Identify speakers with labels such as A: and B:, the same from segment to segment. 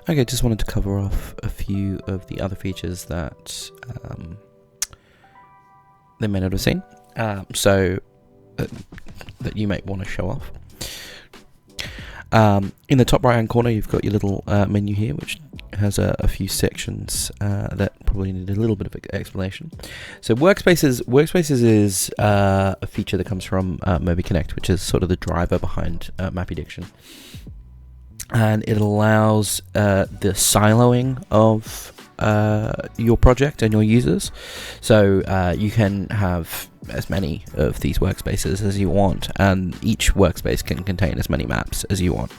A: Okay, just wanted to cover off a few of the other features that they may not have seen, that you might want to show off. In the top right hand corner, you've got your little menu here, which has a few sections that probably need a little bit of explanation. So workspaces is a feature that comes from Moby Connect, which is sort of the driver behind Mapiddiction. And it allows the siloing of your project and your users. So you can have as many of these workspaces as you want, and each workspace can contain as many maps as you want,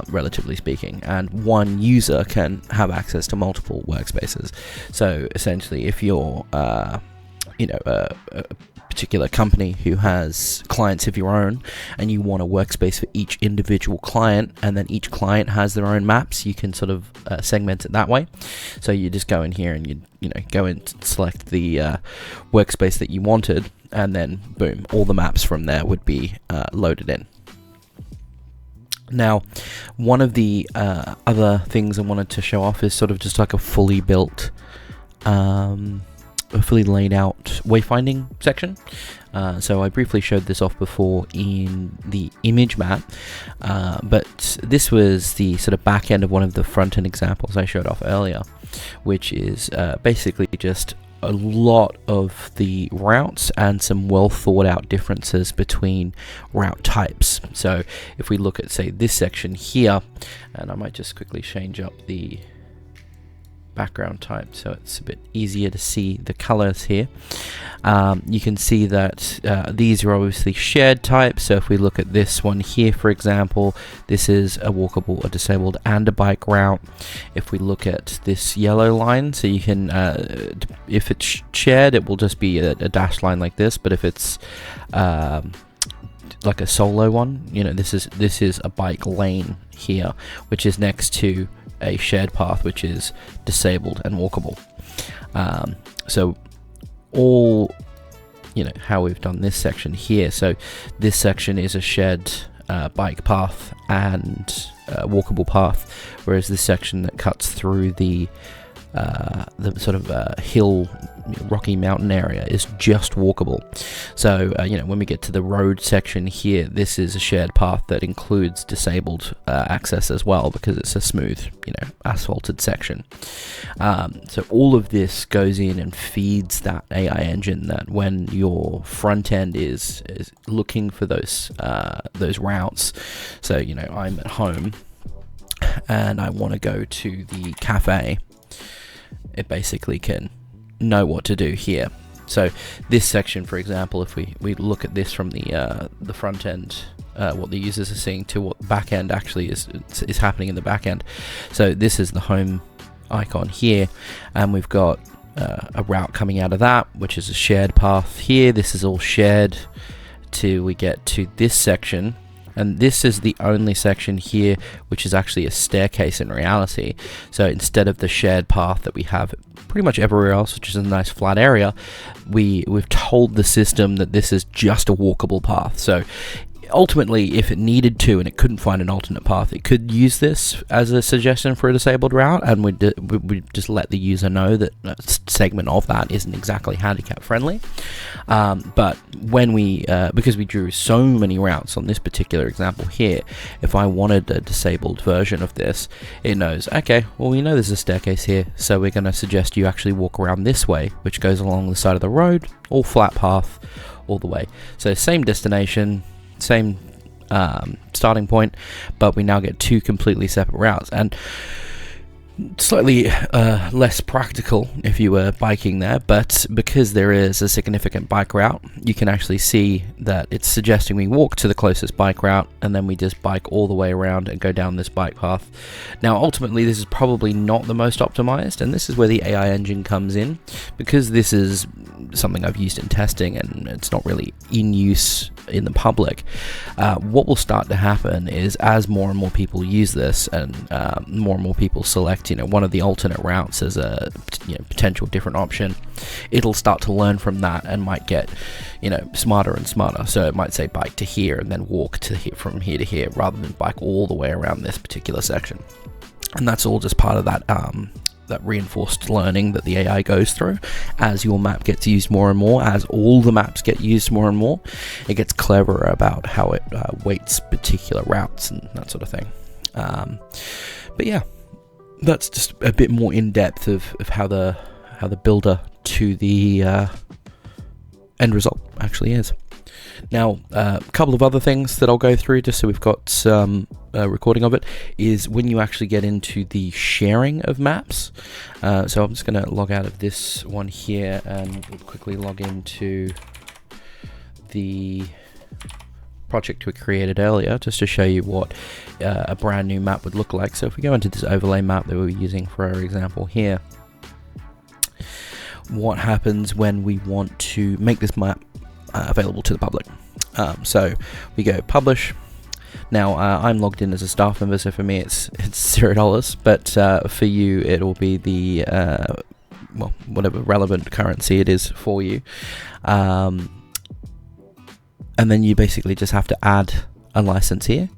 A: relatively speaking, and one user can have access to multiple workspaces. So essentially, if you're a particular company who has clients of your own and you want a workspace for each individual client, and then each client has their own maps, you can sort of segment it that way. So you just go in here and you go and select the workspace that you wanted, and then boom, all the maps from there would be loaded in. Now, one of the other things I wanted to show off is sort of just like a fully built a fully laid out wayfinding section. So I briefly showed this off before in the image map, but this was the sort of back end of one of the front end examples I showed off earlier, which is basically just a lot of the routes and some well thought out differences between route types. So if we look at, say, this section here, and I might just quickly change up the background type so it's a bit easier to see the colors here. You can see that these are obviously shared types. So if we look at this one here, for example, this is a walkable, a disabled, and a bike route. If we look at this yellow line, so you can if it's shared, it will just be a dashed line like this, but if it's like a solo one, this is a bike lane here, which is next to a shared path which is disabled and walkable. So all how we've done this section here, so this section is a shared bike path and walkable path, whereas this section that cuts through the sort of hill, rocky mountain area is just walkable. So when we get to the road section here, this is a shared path that includes disabled access as well, because it's a smooth asphalted section. So all of this goes in and feeds that AI engine, that when your front end is looking for those routes. So I'm at home and I want to go to the cafe, it basically can know what to do here. So this section, for example, if we look at this from the front end, what the users are seeing to what back end actually is happening in the back end. So this is the home icon here, and we've got a route coming out of that, which is a shared path here. This is all shared till we get to this section. And this is the only section here which is actually a staircase in reality. So instead of the shared path that we have pretty much everywhere else, which is a nice flat area, we've told the system that this is just a walkable path. So ultimately, if it needed to and it couldn't find an alternate path, it could use this as a suggestion for a disabled route, and we'd just let the user know that a segment of that isn't exactly handicap friendly. But when because we drew so many routes on this particular example here, if I wanted a disabled version of this, it knows, okay, well, we know there's a staircase here, so we're going to suggest you actually walk around this way, which goes along the side of the road, all flat path all the way. So same destination, same starting point, but we now get two completely separate routes, and slightly less practical if you were biking there, but because there is a significant bike route, you can actually see that it's suggesting we walk to the closest bike route, and then we just bike all the way around and go down this bike path. Now ultimately, this is probably not the most optimized, and this is where the AI engine comes in, because this is something I've used in testing and it's not really in use in the public. What will start to happen is, as more and more people use this, and more and more people select one of the alternate routes as a potential different option, it'll start to learn from that and might get smarter and smarter. So it might say bike to here and then walk to here, from here to here, rather than bike all the way around this particular section. And that's all just part of that that reinforced learning that the AI goes through. As your map gets used more and more, as all the maps get used more and more, it gets cleverer about how it weights particular routes and that sort of thing. But yeah, that's just a bit more in depth of how the builder to the end result actually is. Now, a couple of other things that I'll go through just so we've got some recording of it is when you actually get into the sharing of maps. So I'm just going to log out of this one here and quickly log into the project we created earlier just to show you what a brand new map would look like. So if we go into this overlay map that we were using for our example here, what happens when we want to make this map available to the public. So we go publish. Now I'm logged in as a staff member, so for me it's $0, but for you it'll be the well, whatever relevant currency it is for you, and then you basically just have to add a license here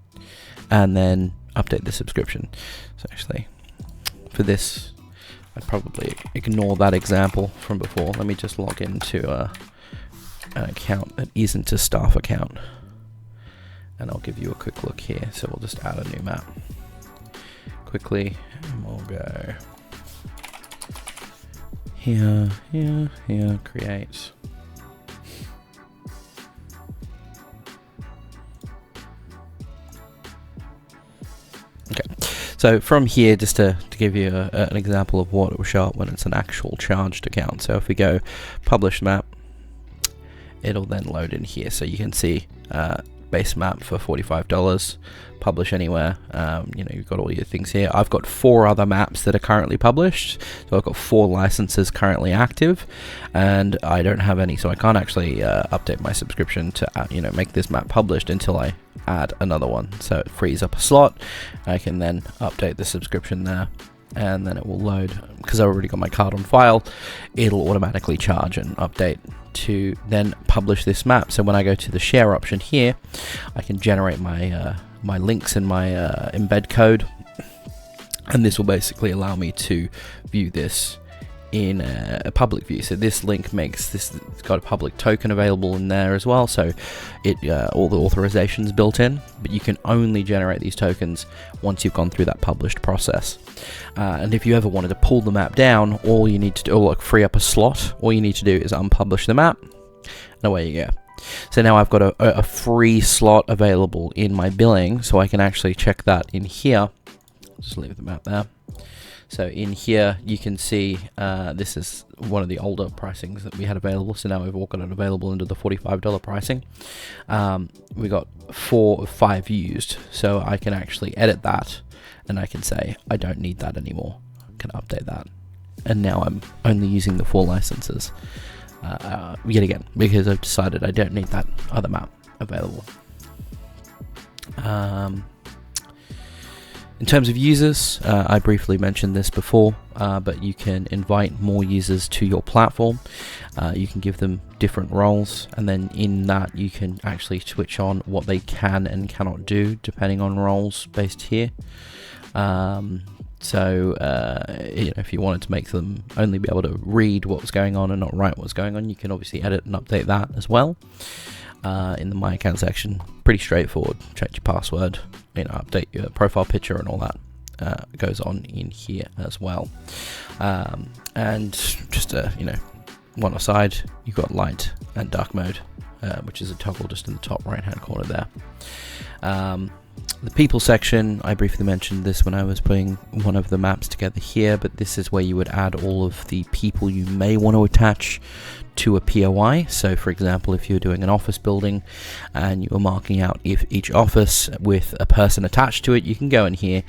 A: and then update the subscription. So actually for this I'd probably ignore that example from before. Let me just log into an account that isn't a staff account, and I'll give you a quick look here. So we'll just add a new map quickly, and we'll go here, create. Okay, so from here, just to give you an example of what it will show up when it's an actual charged account. So if we go publish map, it'll then load in here. So you can see base map for $45, publish anywhere. You know, you've got all your things here. I've got 4 other maps that are currently published, so I've got 4 licenses currently active, and I don't have any, so I can't actually update my subscription to you know, make this map published until I add another one. So it frees up a slot. I can then update the subscription there, and then it will load. Because I've already got my card on file, it'll automatically charge and update to then publish this map. So when I go to the share option here, I can generate my my links in my embed code, and this will basically allow me to view this in a public view. So this link makes this, it's got a public token available in there as well, so it all the authorizations built in, but you can only generate these tokens once you've gone through that published process. And if you ever wanted to pull the map down, all you need to do, or like free up a slot, all you need to do is unpublish the map, and away you go. So now I've got a free slot available in my billing, so I can actually check that in here. Just leave the map there. So in here you can see this is one of the older pricings that we had available, so now we've all got it available into the $45 pricing. We got 4 of 5 used, so I can actually edit that and I can say I don't need that anymore. I can update that, and now I'm only using the 4 licenses yet again, because I've decided I don't need that other map available. In terms of users, I briefly mentioned this before, but you can invite more users to your platform. You can give them different roles, and then in that you can actually switch on what they can and cannot do depending on roles based here. So you know, if you wanted to make them only be able to read what was going on and not write what's going on, you can obviously edit and update that as well. In the My Account section, pretty straightforward. Change your password, you know, update your profile picture and all that goes on in here as well. And just you know, one aside, you've got light and dark mode, which is a toggle just in the top right hand corner there. The people section, I briefly mentioned this when I was putting one of the maps together here, but this is where you would add all of the people you may want to attach to a POI. So for example, if you're doing an office building and you are marking out if each office with a person attached to it, you can go in here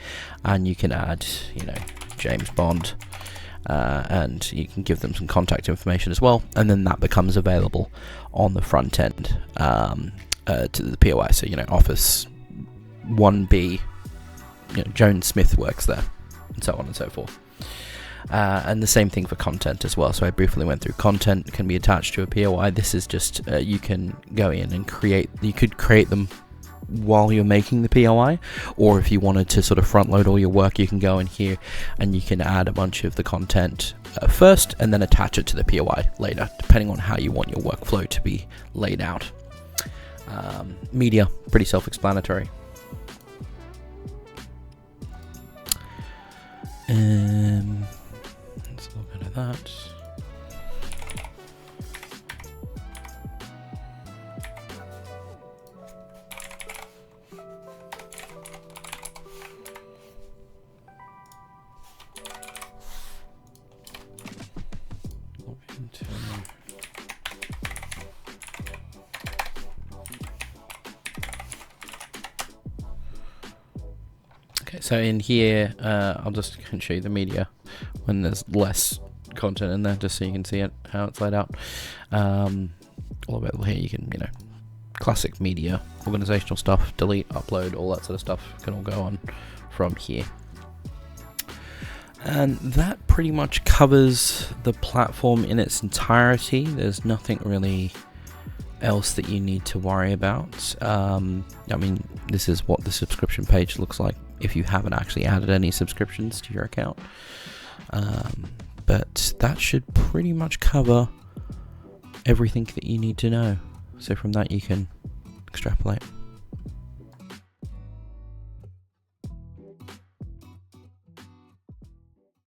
A: and you can add, you know, James Bond, and you can give them some contact information as well, and then that becomes available on the front end to the POI. So, you know, office 1B, you know, Joan Smith works there, and so on and so forth. And the same thing for content as well. So I briefly went through content can be attached to a POI. This is just you can go in and create. You could create them while you're making the POI, or if you wanted to sort of front load all your work, you can go in here and you can add a bunch of the content first and then attach it to the POI later, depending on how you want your workflow to be laid out. Media, pretty self-explanatory. Let's log into that. Okay, so in here, I'll just show you the media when there's less content in there, just so you can see it, how it's laid out. All available here. You can, classic media, organizational stuff, delete, upload, all that sort of stuff can all go on from here. And that pretty much covers the platform in its entirety. There's nothing really else that you need to worry about. I mean, this is what the subscription page looks like if you haven't actually added any subscriptions to your account. But that should pretty much cover everything that you need to know. So from that you can extrapolate.